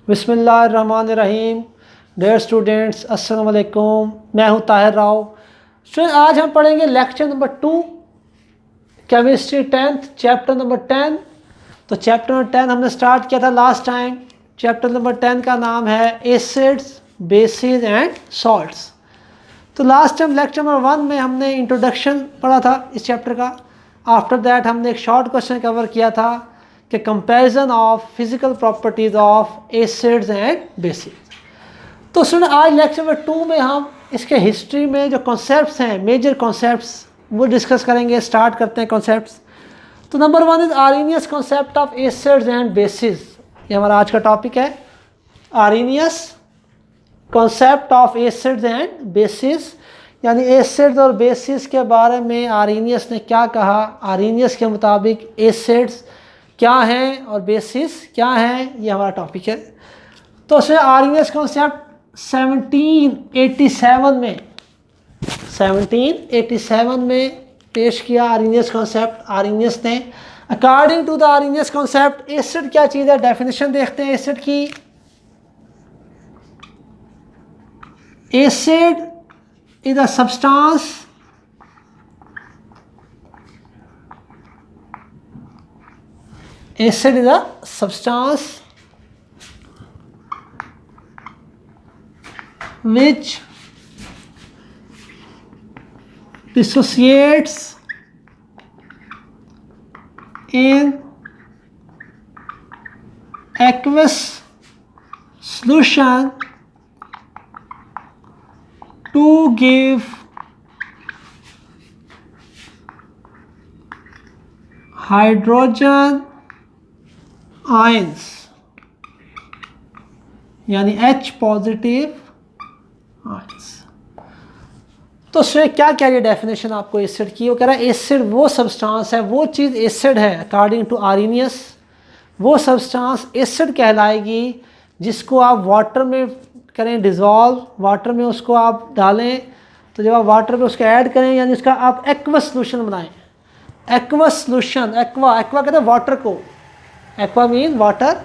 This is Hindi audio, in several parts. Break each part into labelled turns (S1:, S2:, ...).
S1: बिस्मिल्लाहिर्रहमानिर्रहीम। डियर स्टूडेंट्स, अस्सलाम वालेकुम। मैं हूं ताहिर राव। स्टूडेंट, आज हम पढ़ेंगे lecture number 2, chemistry 10th, chapter number 10। तो चैप्टर नंबर 10 हमने स्टार्ट किया था लास्ट टाइम। चैप्टर नंबर 10 का नाम है एसिड्स, बेसिस एंड सॉल्ट्स। तो लास्ट टाइम लेक्चर नंबर 1 में हमने इंट्रोडक्शन पढ़ा था इस चैप्टर का। आफ्टर दैट हमने एक शॉर्ट क्वेश्चन कवर किया था कि comparison of physical properties of acids and basis. तो सुन, आज लेक्चर नंबर 2 में हम इसके हिस्ट्री में जो कॉन्सेप्ट्स हैं, मेजर कॉन्सेप्ट्स, वो डिस्कस करेंगे। स्टार्ट करते हैं कॉन्सेप्ट्स। तो number 1 is Arrhenius concept of acids and bases. ये हमारा आज का टॉपिक है, Arrhenius concept of acids and bases, यानी एसिड्स और बेसिस के बारे में आर्रीनियस ने क्या कहा। आर्रीनियस के मुताबिक एसिड्स क्या हैं और बेसिस क्या हैं, ये हमारा टॉपिक है। तो उसमें आर्रीनियस कॉन्सेप्ट 1787 में पेश किया आर्रीनियस कॉन्सेप्ट। आर्रीनियस ने according to the Arrhenius concept acid क्या चीज़ है, डेफिनेशन देखते हैं एसिड की। Acid is a substance which dissociates in aqueous solution to give hydrogen ions, यानी H पॉजिटिव आयंस। तो उसमें क्या क्या ये डेफिनेशन आपको एसिड की, वो कह रहा है एसिड वो सब्सटेंस है, वो चीज़ एसिड है अकॉर्डिंग टू आर्रीनियस। वो सब्सटेंस एसिड कहलाएगी जिसको आप वाटर में करें डिज़ोल्व, वाटर में उसको आप डालें, तो जब आप वाटर में उसको ऐड करें यानी उसका आप एक्वस सोल्यूशन बनाएं। एक्वस सोल्यूशन, एक्वा कहते हैं वाटर को, aqua mean water.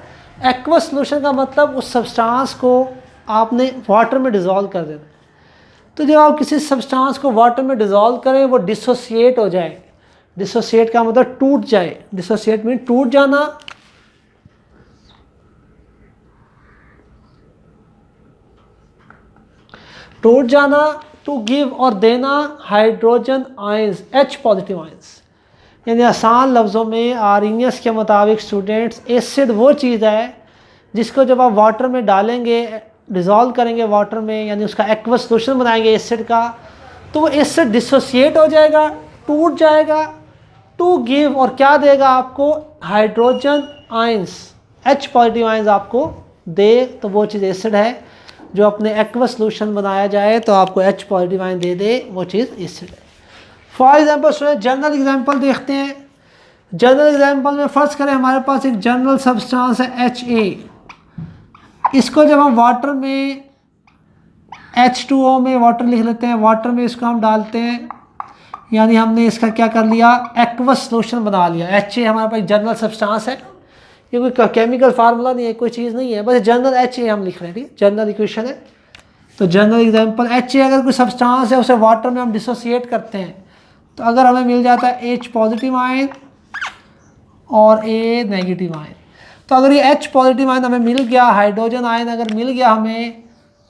S1: Aqueous solution का मतलब उस सब्सटेंस को आपने वाटर में डिज़ोल्व कर देना। तो जब आप किसी सब्सटेंस को वाटर में डिज़ोल्व करें वो डिसोसिएट हो जाए। डिसोसिएट का मतलब टूट जाए। डिसोसिएट मीन टूट जाना। टूट जाना, टू गिव और देना hydrogen ions, H positive ions. यानी आसान लफ्ज़ों में आर्रीनियस के मुताबिक स्टूडेंट्स, एसिड वो चीज़ है जिसको जब आप वाटर में डालेंगे, डिज़ोल्व करेंगे वाटर में, यानी उसका एक्वस सोल्यूशन बनाएंगे एसिड का, तो वो एसिड डिसोसिएट हो जाएगा, टूट जाएगा। टू गिव और क्या देगा आपको, hydrogen ions, H positive ions आपको दे, तो वो चीज़ एसिड है। जो अपने एक्वस सोल्यूशन बनाया जाए तो आपको H पॉजिटिव आयन दे दे, वो चीज़ एसिड है। फॉर एग्जांपल जनरल एग्जांपल देखते हैं। जनरल एग्जांपल में फ़र्ज़ करें हमारे पास एक जनरल सब्सटेंस है HA। इसको जब हम वाटर में H2O में वाटर लिख लेते हैं, वाटर में इसको हम डालते हैं, यानी हमने इसका क्या कर लिया, एक्वस सोल्यूशन बना लिया। HA हमारे पास जनरल सब्सटेंस है, ये कोई केमिकल फार्मूला नहीं है, कोई चीज़ नहीं है, बस जनरल HA हम लिख रहे हैं, ठीक, जनरल इक्वेशन है। तो जनरल एग्जांपल HA अगर कोई सब्सटेंस है उसे वाटर में हम डिसोसिएट करते हैं, तो अगर हमें मिल जाता है H पॉजिटिव आयन और A नेगेटिव आयन, तो अगर ये H पॉजिटिव आयन हमें मिल गया, हाइड्रोजन आयन अगर मिल गया हमें,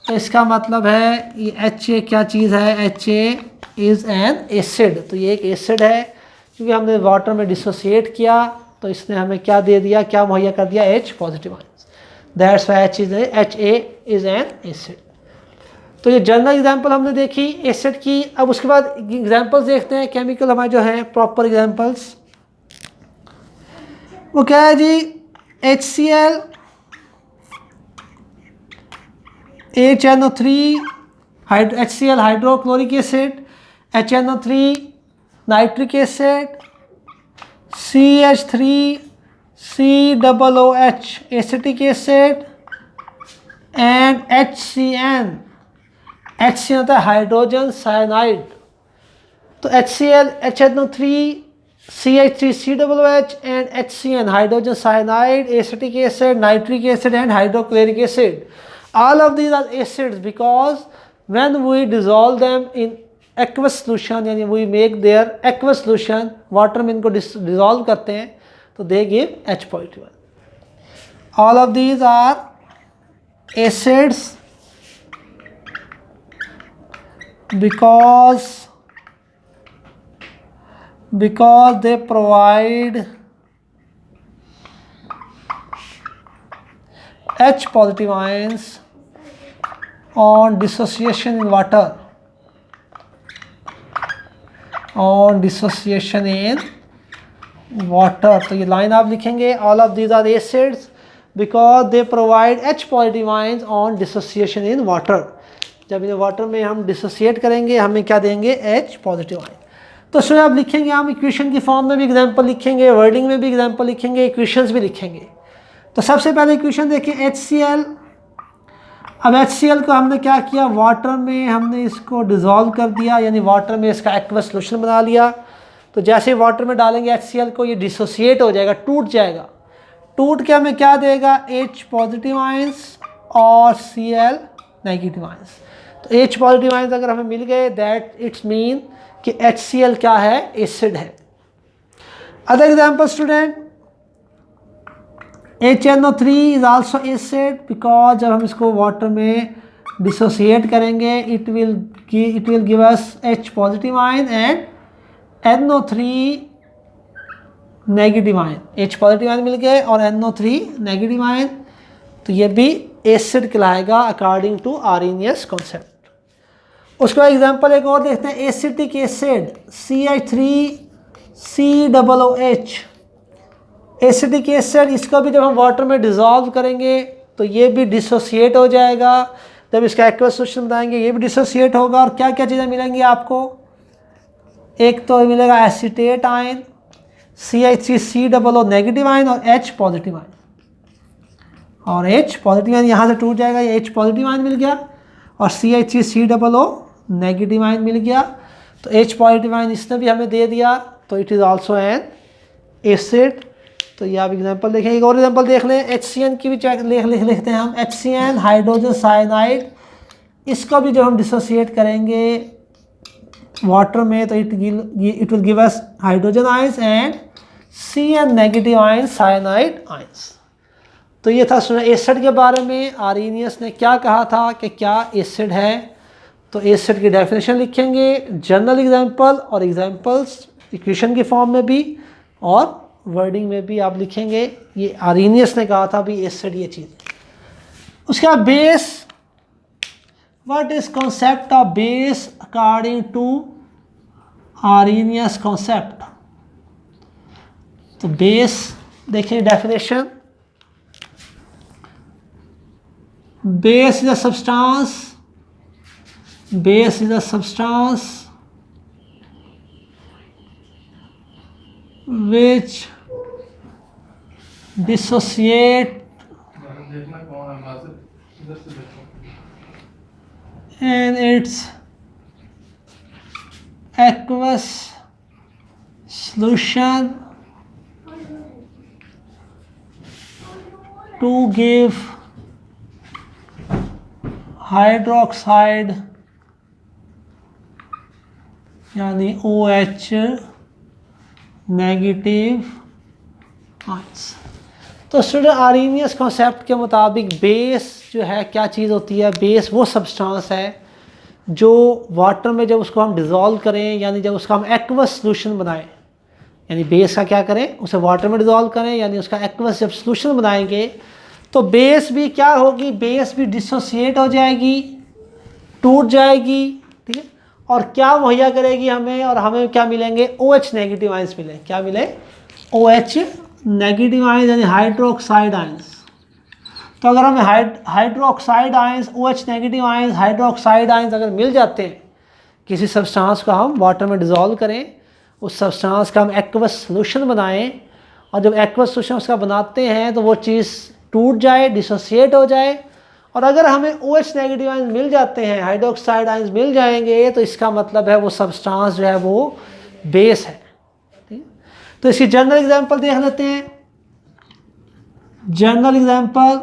S1: तो इसका मतलब है ये HA क्या चीज़ है, HA इज़ एन एसिड। तो ये एक एसिड है क्योंकि हमने वाटर में डिसोसिएट किया, तो इसने हमें क्या दे दिया, क्या मुहैया कर दिया, H positive ions. That's why HA is an acid. तो ये जनरल एग्जांपल हमने देखी एसिड की। अब उसके बाद एग्जांपल्स देखते हैं केमिकल हमारे जो हैं, प्रॉपर एग्जांपल्स। वो क्या है जी, HCl, HNO3, HCl hydrochloric acid, HNO3 nitric acid, CH3 COOH acetic acid and HCN होता है हाइड्रोजन साइनाइड। तो HCl HNO3 CH3COOH and HCN, hydrogen cyanide, acetic acid, nitric acid and hydrochloric acid. All of these are acids because when we dissolve them in aqueous solution, यानी we make their aqueous solution, water में इनको dissolve करते हैं तो they give H positive. All of these are acids because they provide H positive ions on dissociation in water. On dissociation in water. तो ये लाइन आप लिखेंगे, all of these are acids because they provide H positive ions on dissociation in water. जब इन्हें वाटर में हम डिसोसिएट करेंगे हमें क्या देंगे, H पॉजिटिव आयन. तो सो आप लिखेंगे, हम इक्वेशन की फॉर्म में भी एग्जांपल लिखेंगे, वर्डिंग में भी एग्जांपल लिखेंगे, इक्वेशंस भी लिखेंगे. तो सबसे पहले इक्वेशन देखिए HCl. अब HCl को हमने क्या किया, वाटर में हमने इसको डिज़ोल्व कर दिया, यानी वाटर में इसका एक्वस सोल्यूशन बना लिया. तो जैसे ही वाटर में डालेंगे HCl को ये डिसोसिएट हो जाएगा, टूट जाएगा. टूट के हमें क्या देगा, H पॉजिटिव आयंस और Cl नेगेटिव आयंस. तो H पॉजिटिव आयंस अगर हमें मिल गए दैट इट्स मीन कि HCl क्या है, एसिड है. Other example student, HNO3 is also acid because जब हम इसको वाटर में डिसोसिएट करेंगे it will give us H positive ion and NO3 negative ion. H positive ion मिल गए और NO3 नेगेटिव आयन. तो ये भी एसिड कहलाएगा अकॉर्डिंग टू आर्हेनियस कॉन्सेप्ट. उसके बाद एग्जाम्पल एक और देखते हैं, acetic acid CH3COOH. Acetic acid, इसको भी जब हम वाटर में डिज़ोल्व करेंगे तो ये भी डिसोसिएट हो जाएगा. जब इसका एक्वस सोल्यूशन बनाएंगे ये भी डिसोसिएट होगा. और क्या क्या चीज़ें मिलेंगी आपको, एक तो मिलेगा acetate ion, CH3COO negative ion और H पॉजिटिव आयन. और H पॉजिटिव आयन यहाँ से टूट जाएगा, ये H पॉजिटिव आयन मिल गया और CH3COO नेगेटिव आयन मिल गया. तो H पॉजिटिव आयन इसने भी हमें दे दिया, तो it is also an acid. तो ये आप एग्जांपल देखें. एक और एग्जांपल देख लें, HCN की भी लिखते हैं हम. HCN हाइड्रोजन साइनाइड, इसको भी जब हम डिसोसिएट करेंगे वाटर में तो it will give us hydrogen ions and Cn negative ions, cyanide ions. तो ये था एसिड के बारे में. आर्हेनियस ने क्या कहा था कि क्या एसिड है. तो एसिड की डेफिनेशन लिखेंगे, जनरल एग्जांपल और एग्जांपल्स इक्वेशन की फॉर्म में भी और वर्डिंग में भी आप लिखेंगे. ये आर्हेनियस ने कहा था भी एसिड ये चीज़. उसके बाद base, what is concept of base according to Arrhenius concept. तो बेस देखिए definition, base is a substance which dissociate in its aqueous solution to give hydroxide यानी OH नेगेटिव आयंस. तो स्टूडेंट आर्हेनियस कॉन्सेप्ट के मुताबिक बेस जो है क्या चीज़ होती है, बेस वो सब्सटेंस है जो वाटर में जब उसको हम डिज़ोल्व करें, यानी जब उसका हम एक्वस सॉल्यूशन बनाएं, यानी बेस का क्या करें, उसे वाटर में डिज़ोल्व करें, यानी उसका एक्वस जब सॉल्यूशन बनाएंगे तो बेस भी क्या होगी, बेस भी डिसोसिएट हो जाएगी, टूट जाएगी. ठीक है. और क्या मुहैया करेगी हमें, और हमें क्या मिलेंगे, OH नेगेटिव आयंस मिले. क्या मिले, OH नेगेटिव आयंस यानी हाइड्रोक्साइड आयंस. तो अगर हमें hydroxide ions, OH negative ions, hydroxide ions अगर मिल जाते हैं, किसी सब्सटेंस को हम वाटर में डिज़ोल्व करें, उस सब्सटेंस का हम एक्वस सॉल्यूशन बनाएं, और जब एक्वस सॉल्यूशन उसका बनाते हैं तो वो चीज़ टूट जाए, डिसोसिएट हो जाए. और अगर हमें OH नेगेटिव आयंस मिल जाते हैं, हाइड्रोक्साइड आयंस मिल जाएंगे, तो इसका मतलब है वो सब्सटेंस जो है वो बेस है. ठीक है. तो इसकी जनरल एग्जांपल देख लेते हैं। जनरल एग्जांपल,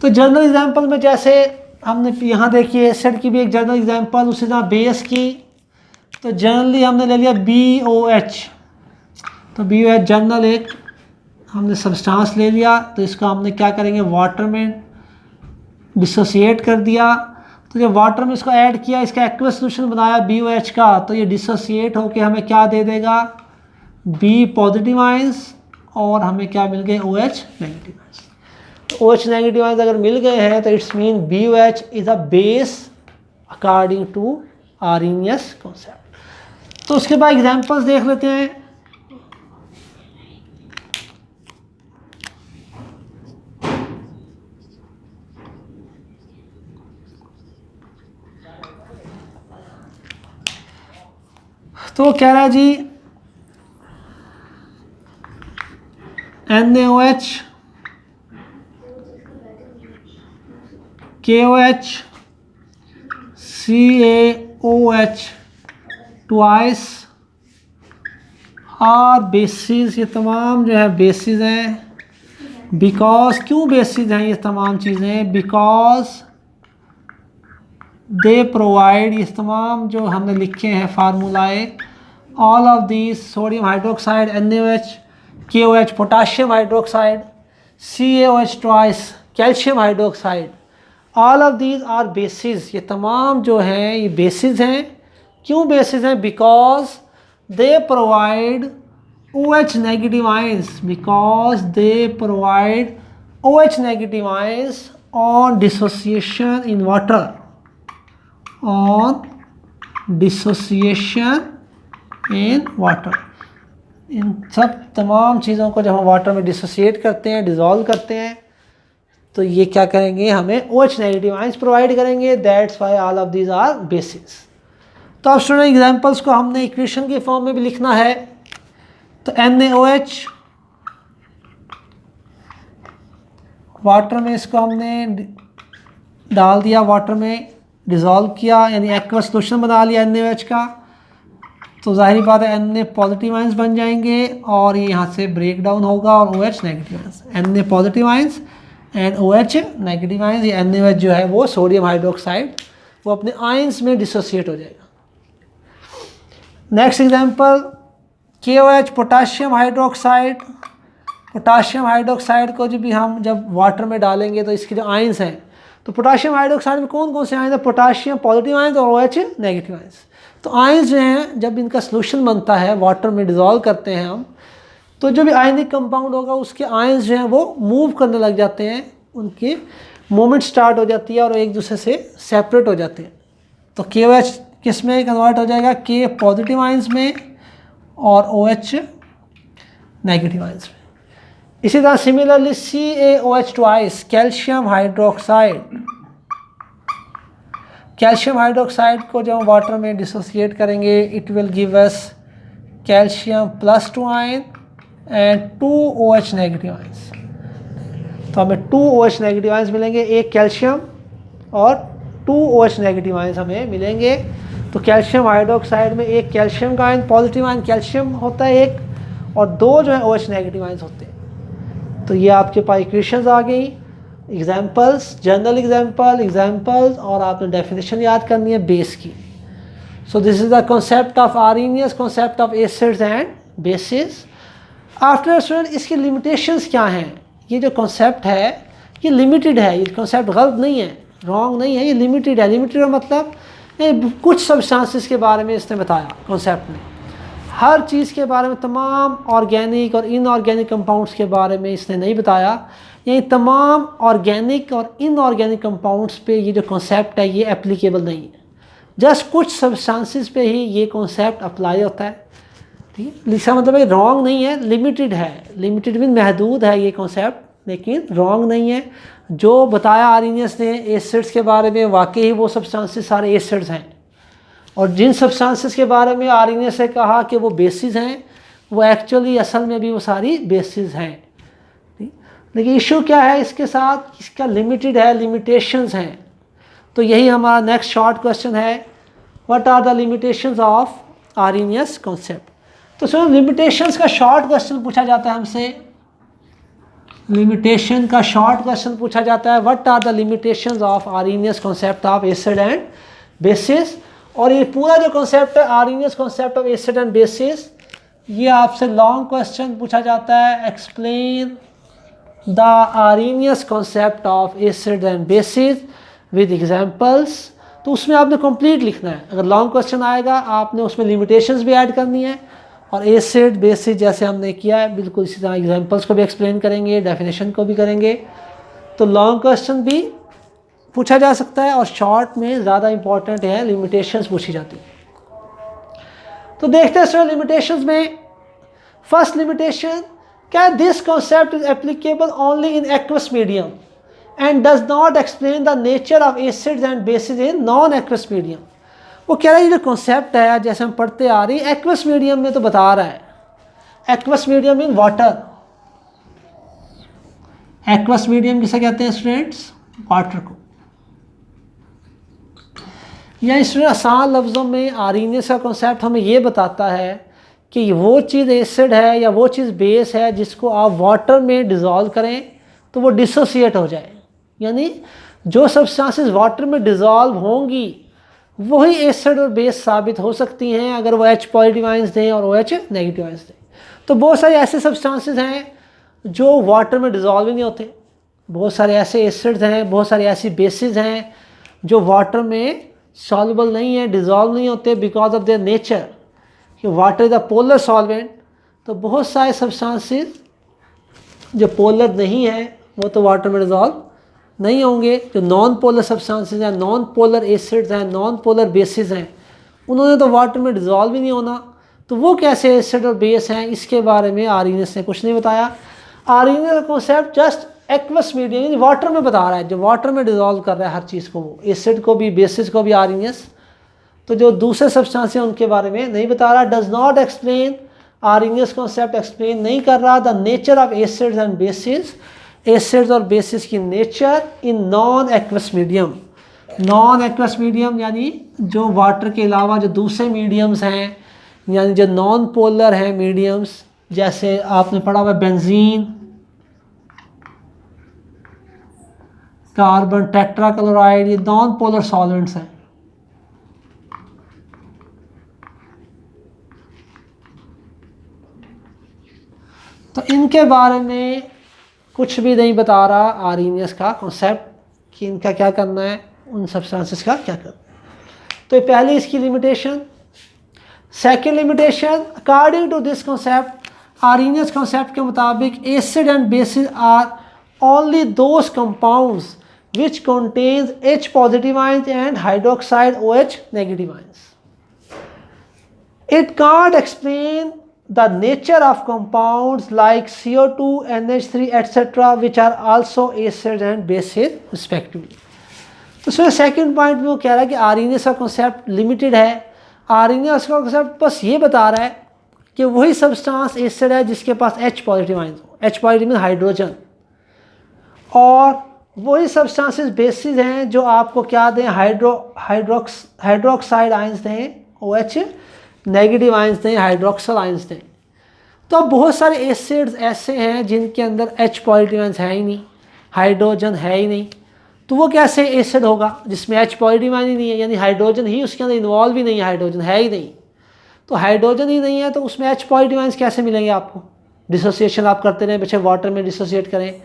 S1: तो जनरल एग्जांपल में जैसे हमने यहाँ देखिए एसिड की भी एक जनरल एग्जांपल, उसी तरह बेस की। तो जनरली हमने ले लिया BOH, तो BOH जनरल एक हमने सब्सटेंस ले लिया, तो इसको हमने क्या करेंगे, वाटर में डिसोसिएट कर दिया। तो जब वाटर में इसको ऐड किया, इसका एक्वस सोल्यूशन बनाया BOH का, तो ये डिसोसिएट होके हमें क्या दे देगा, B पॉजिटिव आयंस, और हमें क्या मिल गए, OH नेगेटिव आयंस। तो OH नेगेटिव आयंस अगर मिल गए हैं तो it's mean BOH is a base according to Arrhenius concept. तो उसके बाद एग्जांपल्स देख लेते हैं। तो कह रहा है जी NaOH, KOH, CaOH ट्वाइस और बेसिस, ये तमाम जो है बेसिस हैं। बिकॉज, क्यों बेसिस हैं ये तमाम चीज़ें, बिकॉज दे प्रोवाइड, ये तमाम जो हमने लिखे हैं formulae, all of these, sodium hydroxide NaOH, KOH potassium hydroxide, CaOH twice calcium hydroxide, all of these are bases, ये तमाम जो हैं ये बेसिस हैं। क्यों बेसिस हैं, because they provide OH negative ions, because they provide OH negative ions on dissociation in water, on dissociation in water. इन सब तमाम चीज़ों को जब हम वाटर में डिसोसिएट करते हैं, डिज़ोल्व करते हैं, तो ये क्या करेंगे, हमें OH नेगेटिव आयंस प्रोवाइड करेंगे। That's why all of these are bases. तो अब स्टूडेंट एग्जांपल्स को हमने इक्वेशन के फॉर्म में भी लिखना है। तो NaOH, वाटर में इसको हमने डाल दिया, वाटर में डिज़ोल्व किया, यानी एक्वस सोल्यूशन बना लिया NaOH का। तो जाहिर बात है Na पॉजिटिव आयंस बन जाएंगे और ये यहाँ से ब्रेक डाउन होगा और OH negative ions, Na positive ions and OH negative ions. ये NaOH जो है वो सोडियम हाइड्रोक्साइड, वो अपने आयंस में डिसोसिएट हो जाएगा। Next example, KOH potassium hydroxide. Potassium hydroxide को जब वाटर में डालेंगे तो इसके जो आयंस हैं, तो पोटाशियम हाइड्रोक्साइड में कौन कौन से आयंस हैं, पोटाशियम पॉजिटिव आयंस और OH नेगेटिव आयंस। तो आयंस जो हैं जब इनका सोल्यूशन बनता है, वाटर में डिज़ोल्व करते हैं हम, तो जो भी आयनिक कंपाउंड होगा उसके आयंस जो हैं वो मूव करने लग जाते हैं, उनकी मूवमेंट स्टार्ट हो जाती है और एक दूसरे से सेपरेट हो जाते हैं। तो KOH किस में कन्वर्ट हो जाएगा, K पॉजिटिव आयंस में और OH नेगेटिव आयंस में। इसी तरह similarly CaOH twice calcium hydroxide, calcium hydroxide को जब हम वाटर में डिसोसिएट करेंगे, it will give us calcium +2 ion and 2 OH negative ions. तो हमें 2 OH नेगेटिव आयंस मिलेंगे, एक कैल्शियम और 2 OH नेगेटिव आयंस हमें मिलेंगे। तो कैल्शियम हाइड्रोक्साइड में एक कैल्शियम का आयन, पॉजिटिव आयन कैल्शियम होता है एक, और 2 जो है OH नेगेटिव आयंस होते हैं। तो ये आपके पास इक्वेशंस आ गई, एग्जांपल्स, जनरल एग्जांपल्स, और आपने डेफिनेशन याद करनी है बेस की। So this is the concept of Arrhenius, concept of acids and basis. After student, इसकी लिमिटेशंस क्या हैं? ये जो कॉन्सेप्ट है ये लिमिटेड है, ये कॉन्सेप्ट गलत नहीं है, रॉन्ग नहीं है, ये लिमिटेड है। लिमिटेड का मतलब कुछ सब्सटेंसेस के बारे में इसने बताया कॉन्सेप्ट में, हर चीज़ के बारे में, तमाम ऑर्गेनिक और इनऑर्गेनिक कंपाउंड्स के बारे में इसने नहीं बताया। यानी तमाम ऑर्गेनिक और इनऑर्गेनिक कंपाउंड्स पे ये जो कॉन्सेप्ट है ये एप्लीकेबल नहीं है, जस्ट कुछ सब्सटेंसेस पे ही ये कॉन्सेप्ट अप्लाई होता है। ठीक है, इसका मतलब ये रॉन्ग नहीं है, लिमिटेड है, लिमिटेड मीन महदूद है ये कॉन्सेप्ट, लेकिन रॉन्ग नहीं है। जो बताया आर्हेनियस ने एसिड्स के बारे में, वाकई वो सब्सटेंसेस सारे एसिड्स हैं, और जिन सब्सटेंसेस के बारे में आर्हेनियस ने कहा कि वो बेसिस हैं, वो एक्चुअली असल में भी वो सारी बेसिस हैं। लेकिन इशू क्या है इसके साथ, इसका लिमिटेड है, लिमिटेशंस हैं। तो यही हमारा नेक्स्ट शॉर्ट क्वेश्चन है, what are the limitations of Arrhenius concept. तो सुनो, लिमिटेशंस का शॉर्ट क्वेश्चन पूछा जाता है हमसे, लिमिटेशन का शॉर्ट क्वेश्चन पूछा जाता है, what are the limitations of Arrhenius concept of acid and bases. और ये पूरा जो कॉन्सेप्ट है Arrhenius concept of acid and bases, ये आपसे लॉन्ग क्वेश्चन पूछा जाता है, explain the Arrhenius concept of acid and bases with examples. तो उसमें आपने कंप्लीट लिखना है, अगर लॉन्ग क्वेश्चन आएगा आपने उसमें लिमिटेशंस भी ऐड करनी है, और एसिड बेसिस जैसे हमने किया है बिल्कुल इसी तरह एग्जांपल्स को भी एक्सप्लेन करेंगे, डेफिनेशन को भी करेंगे। तो लॉन्ग क्वेश्चन भी पूछा जा सकता है, और शॉर्ट में ज़्यादा इंपॉर्टेंट है, लिमिटेशंस पूछी जाती है। तो देखते हैं सर लिमिटेशंस में, फर्स्ट लिमिटेशन क्या, this concept is applicable only in aqueous medium and does not explain the nature of acids and basis in non aqueous medium. वो कह रहा है ये जो कॉन्सेप्ट है जैसे हम पढ़ते आ रही है एक्वस मीडियम में तो बता रहा है, aqueous medium in water, aqueous medium किसे कहते हैं स्टूडेंट्स, वाटर को। या स्टूडेंट आसान लफ्ज़ों में आर्हेनियस का कॉन्सेप्ट हमें ये बताता है कि वो चीज़ एसिड है या वो चीज़ बेस है जिसको आप वाटर में डिज़ोल्व करें तो वो डिसोसिएट हो जाए, यानी जो सब्सटेंसेस वाटर में डिज़ोल्व होंगी वही एसिड और बेस साबित हो सकती हैं अगर वो H पॉजिटिव आयंस दें और OH नेगेटिव आयंस दें। तो बहुत सारे ऐसे सब्सटेंसेस हैं जो वाटर में डिज़ोल्व ही नहीं होते, बहुत सारे ऐसे एसिड्स हैं, बहुत सारे ऐसी बेसिस हैं जो वाटर में सॉल्युबल नहीं है, डिज़ोल्व नहीं होते बिकॉज ऑफ देयर नेचर कि water is a polar solvent. तो बहुत सारे सब्सटेंसेस जो पोलर नहीं है वो तो वाटर में डिज़ोल्व नहीं होंगे, जो नॉन पोलर सब्सटेंसेस हैं, नॉन पोलर एसिड्स हैं, नॉन पोलर बेसिस हैं, उन्होंने तो वाटर में डिज़ोल्व ही नहीं होना। तो वो कैसे एसिड और बेस हैं इसके बारे में आर्हेनियस ने कुछ नहीं बताया। आर्हेनियस का कॉन्सेप्ट जस्ट एक्वस मीडियम यानी वाटर में बता रहा है, जो वाटर में डिज़ोल्व कर रहा है हर चीज़ को, वो एसिड को भी बेसिस को भी आर्हेनियस। तो जो दूसरे सब्सटेंस हैं उनके बारे में नहीं बता रहा, does not explain, Arrhenius concept explain नहीं कर रहा the nature of acids and basis, acids और बेसिस की nature in non aqueous medium. Non aqueous medium यानी जो वाटर के अलावा जो दूसरे मीडियम्स हैं, यानी जो नॉन पोलर हैं मीडियम्स, जैसे आपने पढ़ा हुआ बेंजीन, कार्बन टेट्राक्लोराइड, ये नॉन पोलर सॉल्वेंट्स हैं। तो इनके बारे में कुछ भी नहीं बता रहा आर्हेनियस का कॉन्सेप्ट कि इनका क्या करना है, उन सब्सटेंसेस का क्या करना है। तो पहली इसकी limitation. Second limitation, according to this concept, Arrhenius concept के मुताबिक acid and bases are only those compounds which contains H positive ions and hydroxide OH negative ions. It can't explain the nature of compounds like CO2, NH3 etc. which are also acids and bases respectively. तो सर सेकंड पॉइंट में वो कह रहा है कि आर्हेनियस का कॉन्सेप्ट लिमिटेड है। आर्हेनियस का कॉन्सेप्ट बस ये बता रहा है कि वही सब्सटेंस एसिड है जिसके पास H पॉजिटिव आयंस हो, H पॉजिटिव मीन हाइड्रोजन, और वही सब्सटेंसेस बेसिस हैं जो आपको क्या दें, हाइड्रोक्साइड आयंस दें, OH नेगेटिव आयंस दें, हाइड्रोक्सल आयंस दें। तो अब बहुत सारे एसिड्स ऐसे हैं जिनके अंदर H पॉजिटिव आयंस है ही नहीं, हाइड्रोजन है ही नहीं, तो वो कैसे एसिड होगा जिसमें H पॉजिटिव आयन ही नहीं है, यानी हाइड्रोजन ही उसके अंदर इन्वॉल्व ही नहीं है, हाइड्रोजन है ही नहीं। तो हाइड्रोजन ही नहीं है तो उसमें H पॉजिटिव आयंस कैसे मिलेंगे आपको? डिसोसिएशन आप करते रहें, बच्चे वाटर में डिसोसिएट करें,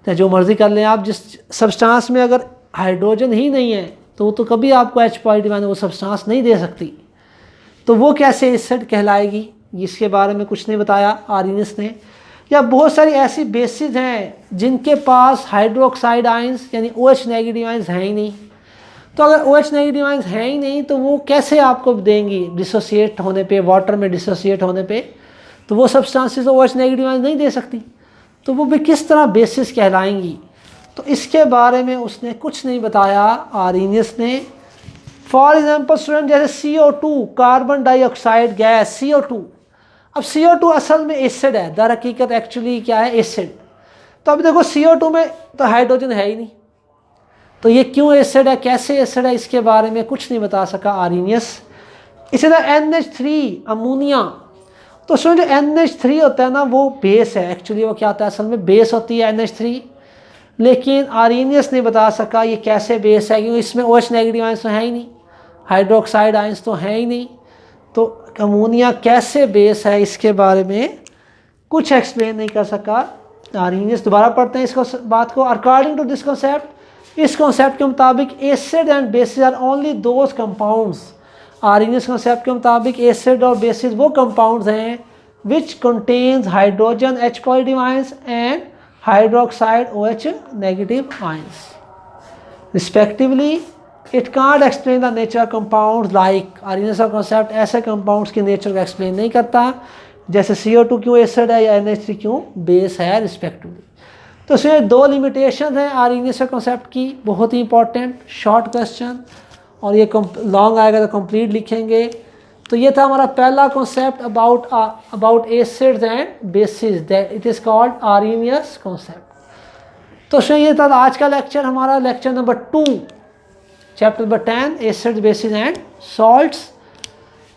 S1: तो जो मर्ज़ी कर लें आप, जिस सब्सटेंस में अगर हाइड्रोजन ही नहीं है तो कभी आपको H पॉजिटिव आयन वो सब्सटेंस नहीं दे सकती। तो वो कैसे एसिड कहलाएगी, इसके बारे में कुछ नहीं बताया आर्हेनियस ने। या बहुत सारी ऐसी बेसिस हैं जिनके पास हाइड्रोक्साइड आयंस यानी OH नेगेटिव आयंस हैं ही नहीं। तो अगर OH नेगेटिव आयंस हैं ही नहीं तो वो कैसे आपको देंगी डिसोसिएट होने पे, वाटर में डिसोसिएट होने पे, तो वो सब्सटेंसेस OH नेगेटिव आयंस नहीं दे सकती, तो वो भी किस तरह बेसिस कहलाएंगी। तो इसके बारे में उसने कुछ नहीं बताया आर्हेनियस ने। फॉर एग्जांपल स्टूडेंट, जैसे CO2 carbon dioxide gas, CO2, अब CO2 असल में एसिड है, दर हकीकत एक्चुअली क्या है, एसिड। तो अब देखो CO2 में तो हाइड्रोजन है ही नहीं, तो ये क्यों एसिड है, कैसे एसिड है, इसके बारे में कुछ नहीं बता सका आर्नियस। इसी तरह NH3 अमोनिया, तो उसमें जो NH3 होता है ना वो बेस है, एक्चुअली वो क्या होता है, असल में बेस होती है NH3, लेकिन आर्नियस ने बता सका ये कैसे बेस है, क्योंकि इसमें OH नेगेटिव आयंस तो है ही नहीं, हाइड्रोक्साइड आयंस तो है ही नहीं, तो अमोनिया कैसे बेस है इसके बारे में कुछ एक्सप्लेन नहीं कर सका आर्नियस। दोबारा पढ़ते हैं इसको बात को। अकॉर्डिंग टू दिस कॉन्सेप्ट, इस कॉन्सेप्ट के मुताबिक acid and bases are only those compounds, Arrhenius concept के मुताबिक एसिड और बेसिस वो कंपाउंड्स हैं which contains hydrogen H positive ions and hydroxide OH negative ions respectively. It can't explain the nature compounds like, Arrhenius का कॉन्सेप्ट ऐसे कंपाउंड्स की नेचर को एक्सप्लेन नहीं करता जैसे CO2 क्यों एसिड है या NH3 क्यों बेस है रिस्पेक्टिवली। तो इसमें दो लिमिटेशन हैं आर्नियस कॉन्सेप्ट की, बहुत ही इंपॉर्टेंट शॉर्ट क्वेश्चन, और ये लॉन्ग आएगा तो कंप्लीट लिखेंगे। तो ये था हमारा पहला concept about acids and basis, that it is called Arrhenius concept. तो ये था आज का लेक्चर, हमारा lecture number 2, chapter number 10 acids bases and salts.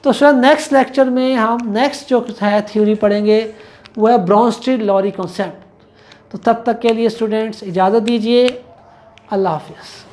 S1: तो सर नेक्स्ट लेक्चर में हम नेक्स्ट जो है थ्योरी पढ़ेंगे वो है ब्रोंस्टीड-लॉरी कॉन्सेप्ट। तो तब तक के लिए स्टूडेंट्स इजाज़त दीजिए, अल्लाह हाफिज़।